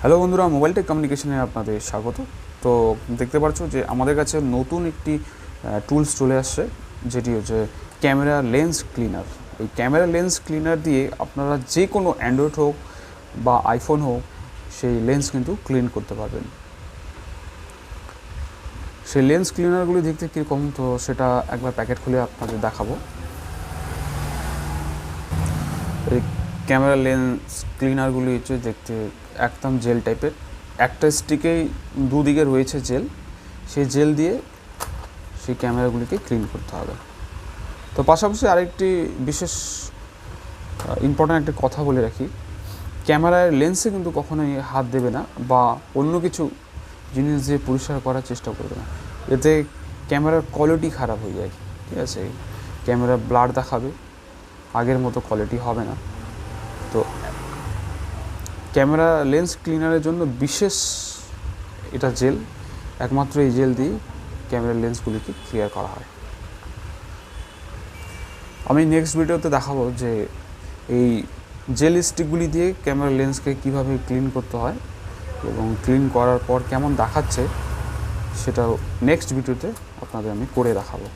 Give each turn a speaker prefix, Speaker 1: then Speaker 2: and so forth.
Speaker 1: Hello বন্ধুরা, mobile take কমিউনিকেশনে আপনাদের স্বাগত। তো দেখতে পাচ্ছ যে আমাদের কাছে নতুন একটি টুলস চলে আসছে, যেটি হচ্ছে ক্যামেরা লেন্স ক্লিনার। এই ক্যামেরা লেন্স ক্লিনার দিয়ে আপনারা যে কোনো অ্যান্ড্রয়েড হোক বা আইফোন হোক, সেই লেন্স কিন্তু ক্লিন করতে পারবেন। সেই লেন্স ক্লিনারগুলি দেখতে কীরকম, তো সেটা একবার প্যাকেট খুলে আপনাদের দেখাবো। এই ক্যামেরা লেন্স ক্লিনারগুলি হচ্ছে দেখতে একদম জেল টাইপের, একটা স্টিকেই দুদিকে রয়েছে জেল। সেই জেল দিয়ে সেই ক্যামেরাগুলিকে ক্লিন করতে হবে। তো পাশাপাশি আরেকটি বিশেষ ইম্পর্ট্যান্ট একটা কথা বলে রাখি, ক্যামেরার লেন্সে কিন্তু কখনোই হাত দেবে না বা অন্য কিছু জিনিস দিয়ে পরিষ্কার করার চেষ্টা করবে না, এতে ক্যামেরার কোয়ালিটি খারাপ হয়ে যায়। ঠিক আছে, ক্যামেরা ব্লার দেখাবে, আগের মতো কোয়ালিটি হবে না। তো ক্যামেরা লেন্স ক্লিনারের জন্য বিশেষ এটা জেল, একমাত্র এই জেল দিয়ে ক্যামেরা লেন্সগুলিকে ক্লিয়ার করা হয়। আমি নেক্সট ভিডিওতে দেখাবো যে এই জেল স্টিকগুলি দিয়ে ক্যামেরা লেন্সকে কীভাবে ক্লিন করতে হয় এবং ক্লিন করার পর কেমন দেখাচ্ছে, সেটাও নেক্সট ভিডিওতে আপনাদের আমি করে দেখাবো।